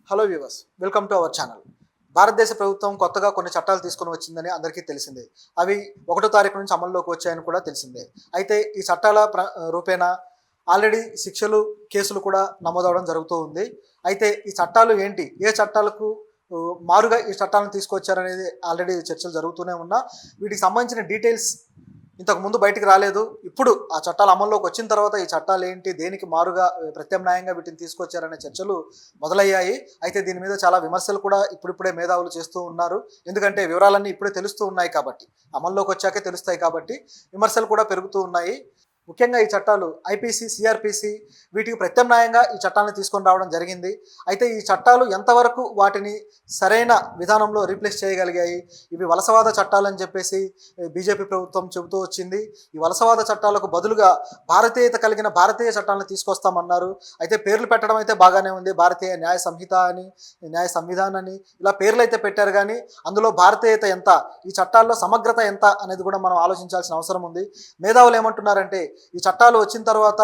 Hello viewers, welcome to our channel. భారతదేశ ప్రభుత్వం కొత్తగా కొన్ని చట్టాలు తీసుకొని వచ్చిందని అందరికీ తెలిసిందే. అవి 1వ తారీఖు నుంచి అమల్లోకి వచ్చాయని కూడా తెలిసిందే. అయితే ఈ చట్టాల రూపేణా ఆల్రెడీ శిక్షలు, కేసులు కూడా నమోదవడం జరుగుతూ ఉంది. అయితే ఈ చట్టాలు ఏంటి, ఏ చట్టాలకు మారుగా ఈ చట్టాలను తీసుకొచ్చారనేది ఆల్రెడీ చర్చలు జరుగుతూనే ఉన్నా, వీటికి సంబంధించిన డీటెయిల్స్ ఇంతకు ముందు బయటికి రాలేదు. ఇప్పుడు ఆ చట్టాలు అమల్లోకి వచ్చిన తర్వాత ఈ చట్టాలు ఏంటి, దేనికి మారుగా ప్రత్యామ్నాయంగా వీటిని తీసుకొచ్చారనే చర్చలు మొదలయ్యాయి. అయితే దీని మీద చాలా విమర్శలు కూడా ఇప్పుడిప్పుడే మేధావులు చేస్తూ ఉన్నారు. ఎందుకంటే వివరాలన్నీ ఇప్పుడే తెలుస్తూ ఉన్నాయి కాబట్టి, అమల్లోకి వచ్చాకే తెలుస్తాయి కాబట్టి విమర్శలు కూడా పెరుగుతూ ఉన్నాయి. ముఖ్యంగా ఈ చట్టాలు ఐపీసీ, సిఆర్పిసి వీటికి ప్రత్యామ్నాయంగా ఈ చట్టాలను తీసుకొని రావడం జరిగింది. అయితే ఈ చట్టాలు ఎంతవరకు వాటిని సరైన విధానంలో రీప్లేస్ చేయగలిగాయి, ఇవి వలసవాద చట్టాలని చెప్పేసి బీజేపీ ప్రభుత్వం చెబుతూ వచ్చింది. ఈ వలసవాద చట్టాలకు బదులుగా భారతీయత కలిగిన భారతీయ చట్టాలను తీసుకొస్తామన్నారు. అయితే పేర్లు పెట్టడం అయితే బాగానే ఉంది, భారతీయ న్యాయ సంహిత అని, న్యాయ సంవిధాన్ అని, ఇలా పేర్లు అయితే పెట్టారు. కానీ అందులో భారతీయత ఎంత, ఈ చట్టాల్లో సమగ్రత ఎంత అనేది కూడా మనం ఆలోచించాల్సిన అవసరం ఉంది. మేధావులు ఏమంటున్నారంటే, ఈ చట్టాలు వచ్చిన తర్వాత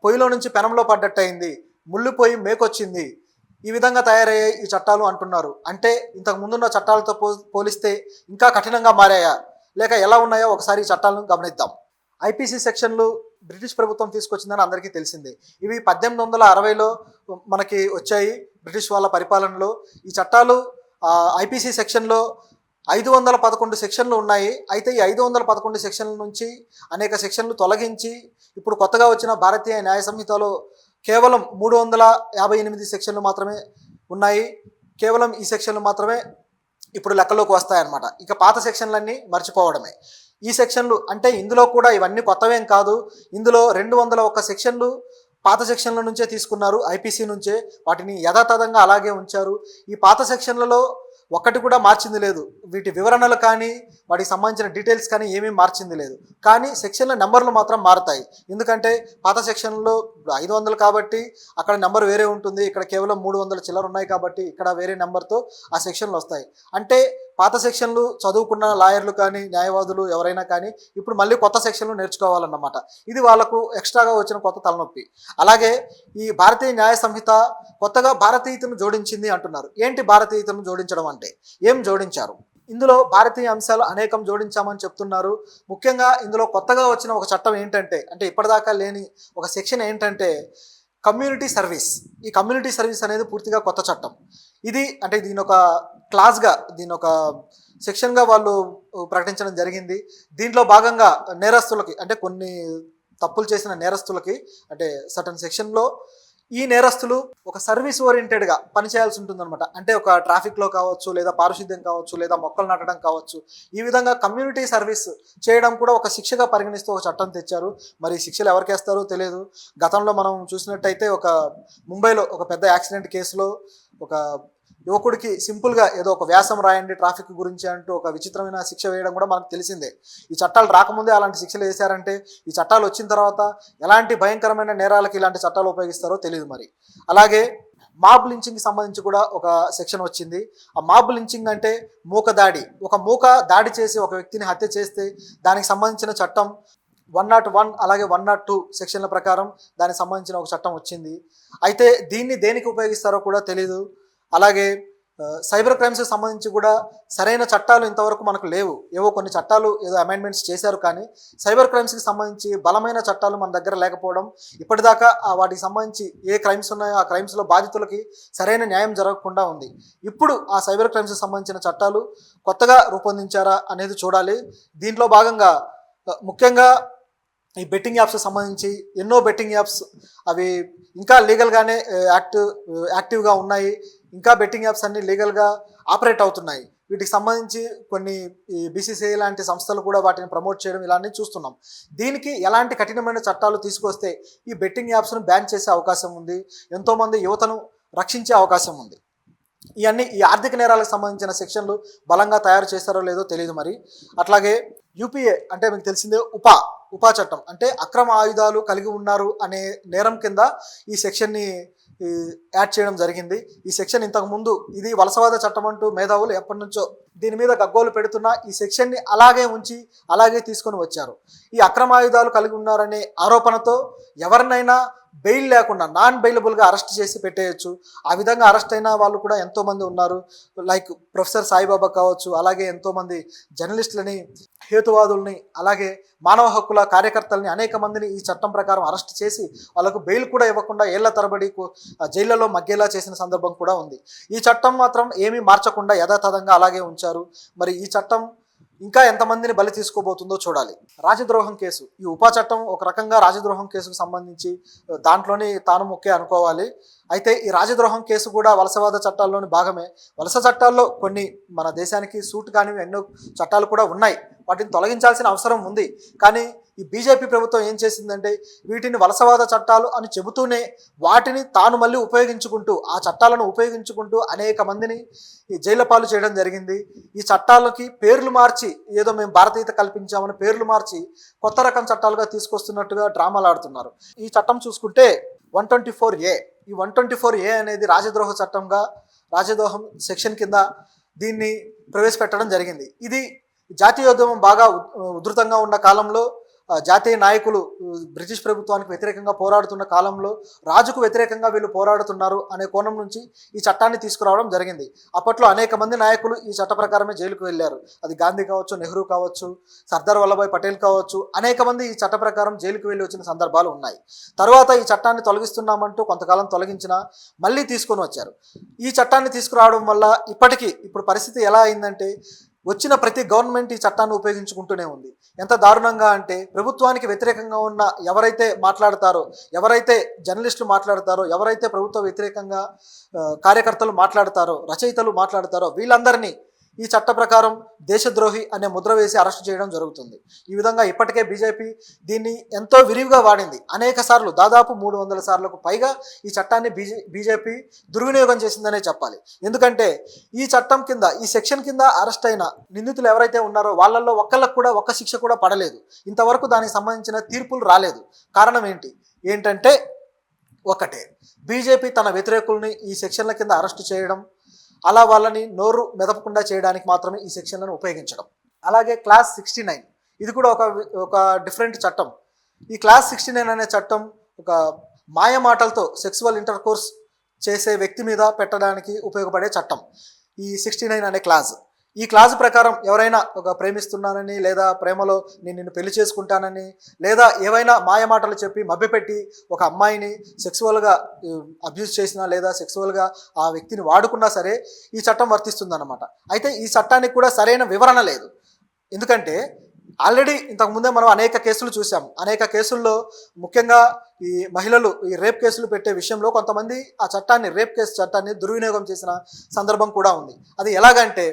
పొయ్యిలో నుంచి పెనంలో పడ్డట్టయింది, ముళ్ళు పొయ్యి మేకొచ్చింది, ఈ విధంగా తయారయ్యాయి ఈ చట్టాలు అంటున్నారు. అంటే ఇంతకు ముందున్న చట్టాలతో పోలిస్తే ఇంకా కఠినంగా మారాయా, లేక ఎలా ఉన్నాయో ఒకసారి ఈ చట్టాలను గమనిద్దాం. ఐపీసీ సెక్షన్లు బ్రిటిష్ ప్రభుత్వం తీసుకొచ్చిందని అందరికీ తెలిసిందే. ఇవి 1860లో మనకి వచ్చాయి, బ్రిటిష్ వాళ్ళ పరిపాలనలో. ఈ చట్టాలు ఐపీసీ సెక్షన్లో 511 సెక్షన్లు ఉన్నాయి. అయితే ఈ 511 సెక్షన్ల నుంచి అనేక సెక్షన్లు తొలగించి ఇప్పుడు కొత్తగా వచ్చిన భారతీయ న్యాయ సంహితలో కేవలం 358 సెక్షన్లు మాత్రమే ఉన్నాయి. కేవలం ఈ సెక్షన్లు మాత్రమే ఇప్పుడు లెక్కలోకి వస్తాయన్నమాట. ఇక పాత సెక్షన్లన్నీ మర్చిపోవడమే. ఈ సెక్షన్లు అంటే ఇందులో కూడా ఇవన్నీ కొత్తవేం కాదు. ఇందులో 201 సెక్షన్లు పాత సెక్షన్ల నుంచే తీసుకున్నారు, ఐపీసీ నుంచే. వాటిని యథాతథంగా అలాగే ఉంచారు. ఈ పాత సెక్షన్లలో ఒక్కటి కూడా మార్చింది లేదు. వీటి వివరణలు కానీ, వాటికి సంబంధించిన డీటెయిల్స్ కానీ ఏమీ మార్చింది లేదు. కానీ సెక్షన్ల నెంబర్లు మాత్రం మారుతాయి. ఎందుకంటే పాత సెక్షన్లో 500 కాబట్టి అక్కడ నెంబర్ వేరే ఉంటుంది, ఇక్కడ కేవలం 300 చిల్లర ఉన్నాయి కాబట్టి ఇక్కడ వేరే నెంబర్తో ఆ సెక్షన్లు వస్తాయి. అంటే పాత సెక్షన్లు చదువుకున్న లాయర్లు కానీ, న్యాయవాదులు ఎవరైనా కానీ ఇప్పుడు మళ్ళీ కొత్త సెక్షన్లు నేర్చుకోవాలన్నమాట. ఇది వాళ్ళకు ఎక్స్ట్రాగా వచ్చిన కొత్త తలనొప్పి. అలాగే ఈ భారతీయ న్యాయ సంహిత కొత్తగా భారతీయతను జోడించింది అంటున్నారు. ఏంటి భారతీయతను జోడించడం అంటే, ఏం జోడించారు? ఇందులో భారతీయ అంశాలు అనేకం జోడించామని చెప్తున్నారు. ముఖ్యంగా ఇందులో కొత్తగా వచ్చిన ఒక చట్టం ఏంటంటే, అంటే ఇప్పటిదాకా లేని ఒక సెక్షన్ ఏంటంటే కమ్యూనిటీ సర్వీస్. ఈ కమ్యూనిటీ సర్వీస్ అనేది పూర్తిగా కొత్త చట్టం. ఇది అంటే దీని ఒక క్లాస్గా, దీని ఒక సెక్షన్గా వాళ్ళు ప్రకటించడం జరిగింది. దీంట్లో భాగంగా నేరస్తులకి, అంటే కొన్ని తప్పులు చేసిన నేరస్తులకి, అంటే సర్టన్ సెక్షన్లో ఈ నేరస్తులు ఒక సర్వీస్ ఓరియంటెడ్గా పనిచేయాల్సి ఉంటుందన్నమాట. అంటే ఒక ట్రాఫిక్లో కావచ్చు, లేదా పారిశుద్ధ్యం కావచ్చు, లేదా మొక్కలు నాటడం కావచ్చు, ఈ విధంగా కమ్యూనిటీ సర్వీస్ చేయడం కూడా ఒక శిక్షగా పరిగణిస్తూ ఒక చట్టం తెచ్చారు. మరి శిక్షలు ఎవరికి వేస్తారో తెలియదు. గతంలో మనం చూసినట్టయితే ఒక ముంబైలో ఒక పెద్ద యాక్సిడెంట్ కేసులో ఒక యువకుడికి సింపుల్గా ఏదో ఒక వ్యాసం రాయండి ట్రాఫిక్ గురించి అంటూ ఒక విచిత్రమైన శిక్ష వేయడం కూడా మనకు తెలిసిందే. ఈ చట్టాలు రాకముందే అలాంటి శిక్షలు వేశారంటే ఈ చట్టాలు వచ్చిన తర్వాత ఎలాంటి భయంకరమైన నేరాలకు ఇలాంటి చట్టాలు ఉపయోగిస్తారో తెలియదు. మరి అలాగే మాబ్ లించింగ్కి సంబంధించి కూడా ఒక సెక్షన్ వచ్చింది. ఆ మాబ్ లించింగ్ అంటే మూక దాడి. ఒక మూక దాడి చేసి ఒక వ్యక్తిని హత్య చేస్తే దానికి సంబంధించిన చట్టం 101 అలాగే 102 సెక్షన్ల ప్రకారం దానికి సంబంధించిన ఒక చట్టం వచ్చింది. అయితే దీన్ని దేనికి ఉపయోగిస్తారో కూడా తెలీదు. అలాగే సైబర్ క్రైమ్స్కి సంబంధించి కూడా సరైన చట్టాలు ఇంతవరకు మనకు లేవు. ఏవో కొన్ని చట్టాలు ఏదో అమెండ్మెంట్స్ చేశారు, కానీ సైబర్ క్రైమ్స్కి సంబంధించి బలమైన చట్టాలు మన దగ్గర లేకపోవడం, ఇప్పటిదాకా వాటికి సంబంధించి ఏ క్రైమ్స్ ఉన్నాయో ఆ క్రైమ్స్లో బాధితులకి సరైన న్యాయం జరగకుండా ఉంది. ఇప్పుడు ఆ సైబర్ క్రైమ్స్కి సంబంధించిన చట్టాలు కొత్తగా రూపొందించారా అనేది చూడాలి. దీంట్లో భాగంగా ముఖ్యంగా ఈ బెట్టింగ్ యాప్స్కి సంబంధించి ఎన్నో బెట్టింగ్ యాప్స్ అవి ఇంకా లీగల్గానే యాక్టివ్గా ఉన్నాయి. ఇంకా బెట్టింగ్ యాప్స్ అన్ని లీగల్గా ఆపరేట్ అవుతున్నాయి. వీటికి సంబంధించి కొన్ని ఈ బీసీసీఐ లాంటి సంస్థలు కూడా వాటిని ప్రమోట్ చేయడం ఇలాంటి చూస్తున్నాం. దీనికి ఎలాంటి కఠినమైన చట్టాలు తీసుకొస్తే ఈ బెట్టింగ్ యాప్స్ను బ్యాన్ చేసే అవకాశం ఉంది, ఎంతోమంది యువతను రక్షించే అవకాశం ఉంది. ఇవన్నీ ఈ ఆర్థిక నేరాలకు సంబంధించిన సెక్షన్లు బలంగా తయారు చేస్తారో లేదో తెలియదు. మరి అట్లాగే యూపీఏ అంటే మీకు తెలిసిందే ఉపా చట్టం, అంటే అక్రమ ఆయుధాలు కలిగి ఉన్నారు అనే నేరం కింద ఈ సెక్షన్ని యాడ్ చేయడం జరిగింది. ఈ సెక్షన్ ఇంతకుముందు ఇది వలసవాద చట్టం అంటూ మేధావులు ఎప్పటి నుంచో దీని మీద గగ్గోలు పెడుతున్న ఈ సెక్షన్ని అలాగే ఉంచి అలాగే తీసుకొని వచ్చారు. ఈ అక్రమాయుధాలు కలిగి ఉన్నారనే ఆరోపణతో ఎవరినైనా బెయిల్ లేకుండా నాన్ బెయిలబుల్గా అరెస్ట్ చేసి పెట్టేయచ్చు. ఆ విధంగా అరెస్ట్ అయిన వాళ్ళు కూడా ఎంతోమంది ఉన్నారు. లైక్ ప్రొఫెసర్ సాయిబాబా కావచ్చు, అలాగే ఎంతోమంది జర్నలిస్టులని, హేతువాదుల్ని, అలాగే మానవ హక్కుల కార్యకర్తల్ని అనేక మందిని ఈ చట్టం ప్రకారం అరెస్ట్ చేసి వాళ్ళకు బెయిల్ కూడా ఇవ్వకుండా ఏళ్ల తరబడి జైళ్లలో మగ్గేలా చేసిన సందర్భం కూడా ఉంది. ఈ చట్టం మాత్రం ఏమీ మార్చకుండా యథాతథంగా అలాగే ఉంచారు. మరి ఈ చట్టం ఇంకా ఎంతమందిని బలి తీసుకోబోతుందో చూడాలి. రాజద్రోహం కేసు, ఈ ఉపా చట్టం ఒక రకంగా రాజద్రోహం కేసుకు సంబంధించి దాంట్లోని తాను మొక్కే అనుకోవాలి. అయితే ఈ రాజద్రోహం కేసు కూడా వలసవాద చట్టాల్లోని భాగమే. వలస చట్టాల్లో కొన్ని మన దేశానికి సూట్ కానివి ఎన్నో చట్టాలు కూడా ఉన్నాయి. వాటిని తొలగించాల్సిన అవసరం ఉంది. కానీ ఈ బీజేపీ ప్రభుత్వం ఏం చేసిందంటే వీటిని వలసవాద చట్టాలు అని చెబుతూనే వాటిని తాను మళ్ళీ ఉపయోగించుకుంటూ, ఆ చట్టాలను ఉపయోగించుకుంటూ అనేక మందిని ఈ జైళ్ళ పాలు చేయడం జరిగింది. ఈ చట్టాలకి పేర్లు మార్చి ఏదో మేము భారతీయత కల్పించామని పేర్లు మార్చి కొత్త రకం చట్టాలుగా తీసుకొస్తున్నట్టుగా డ్రామాలు ఆడుతున్నారు. ఈ చట్టం చూసుకుంటే 124A, ఈ 124A అనేది రాజద్రోహ చట్టంగా, రాజద్రోహం సెక్షన్ కింద దీన్ని ప్రవేశపెట్టడం జరిగింది. ఇది జాతీయోద్యమం బాగా ఉధృతంగా ఉన్న కాలంలో జాతీయ నాయకులు బ్రిటిష్ ప్రభుత్వానికి వ్యతిరేకంగా పోరాడుతున్న కాలంలో రాజుకు వ్యతిరేకంగా వీళ్ళు పోరాడుతున్నారు అనే కోణం నుంచి ఈ చట్టాన్ని తీసుకురావడం జరిగింది. అప్పట్లో అనేక మంది నాయకులు ఈ చట్ట ప్రకారమే జైలుకు వెళ్ళారు. అది గాంధీ కావచ్చు, నెహ్రూ కావచ్చు, సర్దార్ వల్లభాయ్ పటేల్ కావచ్చు, అనేక మంది ఈ చట్ట ప్రకారం జైలుకు వెళ్ళి వచ్చిన సందర్భాలు ఉన్నాయి. తర్వాత ఈ చట్టాన్ని తొలగిస్తున్నామంటూ కొంతకాలం తొలగించినా మళ్ళీ తీసుకొని వచ్చారు. ఈ చట్టాన్ని తీసుకురావడం వల్ల ఇప్పుడు పరిస్థితి ఎలా అయిందంటే వచ్చిన ప్రతి గవర్నమెంట్ ఈ చట్టాన్ని ఉపయోగించుకుంటూనే ఉంది. ఎంత దారుణంగా అంటే ప్రభుత్వానికి వ్యతిరేకంగా ఉన్న ఎవరైతే మాట్లాడతారో, ఎవరైతే జర్నలిస్టులు మాట్లాడతారో, ఎవరైతే ప్రభుత్వ వ్యతిరేకంగా కార్యకర్తలు మాట్లాడతారో, రచయితలు మాట్లాడతారో వీళ్ళందరినీ ఈ చట్ట ప్రకారం దేశద్రోహి అనే ముద్ర వేసి అరెస్ట్ చేయడం జరుగుతుంది. ఈ విధంగా ఇప్పటికే బీజేపీ దీన్ని ఎంతో విరివిగా వాడింది. అనేక సార్లు, దాదాపు 300 సార్లకు పైగా ఈ చట్టాన్ని బీజేపీ దుర్వినియోగం చేసిందనే చెప్పాలి. ఎందుకంటే ఈ చట్టం కింద, ఈ సెక్షన్ కింద అరెస్ట్ అయిన నిందితులు ఎవరైతే ఉన్నారో వాళ్ళల్లో ఒక్కళ్ళకు కూడా ఒక్క శిక్ష కూడా పడలేదు. ఇంతవరకు దానికి సంబంధించిన తీర్పులు రాలేదు. కారణం ఏంటంటే ఒకటే, బీజేపీ తన వ్యతిరేకుల్ని ఈ సెక్షన్ల కింద అరెస్ట్ చేయడం, అలా వాళ్ళని నోరు మెదపకుండా చేయడానికి మాత్రమే ఈ సెక్షన్లను ఉపయోగించడం. అలాగే క్లాస్ 69, ఇది కూడా ఒక డిఫరెంట్ చట్టం. ఈ క్లాస్ 69 అనే చట్టం ఒక మాయ మాటలతో సెక్సువల్ ఇంటర్కోర్స్ చేసే వ్యక్తి మీద పెట్టడానికి ఉపయోగపడే చట్టం ఈ 69 అనే క్లాజ్. ఈ క్లాజ్ ప్రకారం ఎవరైనా ఒక ప్రేమిస్తున్నానని, లేదా ప్రేమలో నేను నిన్ను పెళ్లి చేసుకుంటానని, లేదా ఏవైనా మాయమాటలు చెప్పి మభ్యపెట్టి ఒక అమ్మాయిని సెక్సువల్గా అబ్యూజ్ చేసినా, లేదా సెక్సువల్గా ఆ వ్యక్తిని వాడుకున్నా సరే ఈ చట్టం వర్తిస్తుందన్నమాట. అయితే ఈ చట్టానికి కూడా సరైన వివరణ లేదు. ఎందుకంటే ఆల్రెడీ ఇంతకుముందే మనం అనేక కేసులు చూసాం. అనేక కేసుల్లో ముఖ్యంగా ఈ మహిళలు ఈ రేప్ కేసులు పెట్టే విషయంలో కొంతమంది ఆ చట్టాన్ని, రేప్ కేసు చట్టాన్ని దుర్వినియోగం చేసిన సందర్భం కూడా ఉంది. అది ఎలాగంటే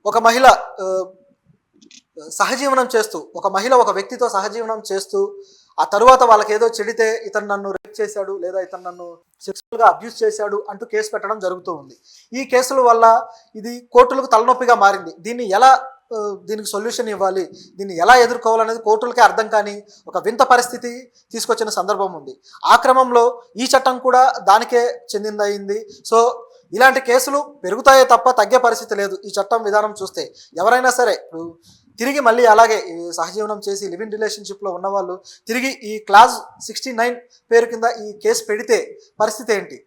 ఒక మహిళ సహజీవనం చేస్తూ, ఒక వ్యక్తితో సహజీవనం చేస్తూ ఆ తరువాత వాళ్ళకి ఏదో చెడితే ఇతను నన్ను రేప్ చేశాడు, లేదా ఇతను నన్ను సెక్సువల్గా అబ్యూస్ చేశాడు అంటూ కేసు పెట్టడం జరుగుతూ ఉంది. ఈ కేసుల వల్ల ఇది కోర్టులకు తలనొప్పిగా మారింది. దీనికి సొల్యూషన్ ఇవ్వాలి, దీన్ని ఎలా ఎదుర్కోవాలనేది కోర్టులకే అర్థం కాని ఒక వింత పరిస్థితి తీసుకొచ్చిన సందర్భం ఉంది. ఆ క్రమంలో ఈ చట్టం కూడా దానికే చెందిందయింది. సో ఇలాంటి కేసులు పెరుగుతాయే తప్ప తగ్గే పరిస్థితి లేదు. ఈ చట్టం విధానం చూస్తే ఎవరైనా సరే తిరిగి మళ్ళీ అలాగే సహజీవనం చేసి లివింగ్ రిలేషన్షిప్లో ఉన్నవాళ్ళు తిరిగి ఈ క్లాస్ 69 పేరు కింద ఈ కేసు పెడితే పరిస్థితి ఏంటి,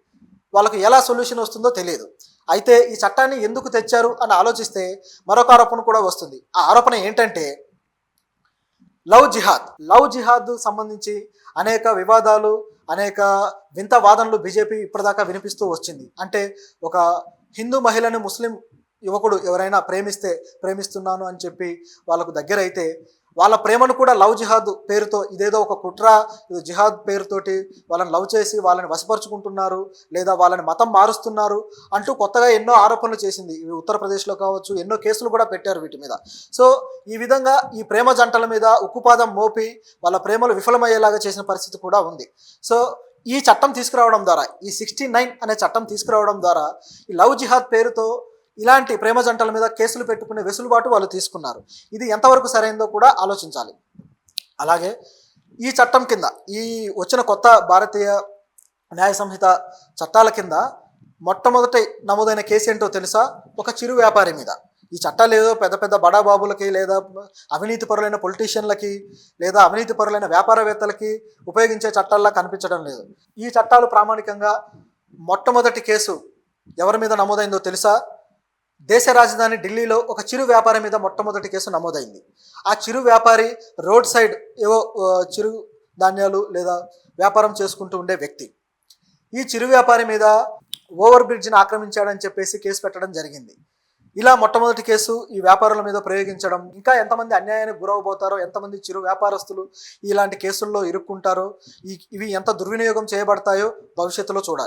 వాళ్ళకు ఎలా సొల్యూషన్ వస్తుందో తెలియదు. అయితే ఈ చట్టాన్ని ఎందుకు తెచ్చారు అని ఆలోచిస్తే మరొక ఆరోపణ కూడా వస్తుంది. ఆ ఆరోపణ ఏంటంటే లవ్ జిహాద్ సంబంధించి అనేక వివాదాలు, అనేక వింత వాదనలు బీజేపీ ఇప్పటిదాకా వినిపిస్తూ వచ్చింది. అంటే ఒక హిందూ మహిళని ముస్లిం యువకుడు ఎవరైనా ప్రేమిస్తున్నాను అని చెప్పి వాళ్ళకు దగ్గరైతే వాళ్ళ ప్రేమను కూడా లవ్ జిహాద్ పేరుతో, ఇదేదో ఒక కుట్ర, ఇది జిహాద్ పేరుతోటి వాళ్ళని లవ్ చేసి వాళ్ళని వశపరుచుకుంటున్నారు, లేదా వాళ్ళని మతం మారుస్తున్నారు అంటూ కొత్తగా ఎన్నో ఆరోపణలు చేసింది. ఉత్తరప్రదేశ్లో కావచ్చు, ఎన్నో కేసులు కూడా పెట్టారు వీటి మీద. సో ఈ విధంగా ఈ ప్రేమ జంటల మీద ఉక్కుపాదం మోపి వాళ్ళ ప్రేమలు విఫలమయ్యేలాగా చేసిన పరిస్థితి కూడా ఉంది. సో ఈ చట్టం తీసుకురావడం ద్వారా, ఈ 69 అనే చట్టం తీసుకురావడం ద్వారా ఈ లవ్ జిహాద్ పేరుతో ఇలాంటి ప్రేమ జంటల మీద కేసులు పెట్టుకునే వెసులుబాటు వాళ్ళు తీసుకున్నారు. ఇది ఎంతవరకు సరైందో కూడా ఆలోచించాలి. అలాగే ఈ చట్టం కింద, ఈ వచ్చిన కొత్త భారతీయ న్యాయ సంహిత చట్టాల కింద మొట్టమొదట నమోదైన కేసు ఏంటో తెలుసా? ఒక చిరు వ్యాపారి మీద. ఈ చట్టాలు ఏదో పెద్ద పెద్ద బడాబాబులకి లేదా అవినీతిపరులైన పొలిటీషియన్లకి లేదా అవినీతిపరులైన వ్యాపారవేత్తలకి ఉపయోగించే చట్టాల్లా కనిపించడం లేదు. ఈ చట్టాలు ప్రామాణికంగా మొట్టమొదటి కేసు ఎవరి మీద నమోదైందో తెలుసా? దేశ రాజధాని ఢిల్లీలో ఒక చిరు వ్యాపారి మీద మొట్టమొదటి కేసు నమోదైంది. ఆ చిరు వ్యాపారి రోడ్ సైడ్ ఏవో చిరు ధాన్యాలు లేదా వ్యాపారం చేసుకుంటూ ఉండే వ్యక్తి. ఈ చిరు వ్యాపారి మీద ఓవర్ బ్రిడ్జ్ని ఆక్రమించాడని చెప్పేసి కేసు పెట్టడం జరిగింది. ఇలా మొట్టమొదటి కేసు ఈ వ్యాపారుల మీద ప్రయోగించడం, ఇంకా ఎంతమంది అన్యాయానికి గురవబోతారో, ఎంతమంది చిరు వ్యాపారస్తులు ఇలాంటి కేసుల్లో ఇరుక్కుంటారో, ఇవి ఎంత దుర్వినియోగం చేయబడతాయో భవిష్యత్తులో చూడాలి.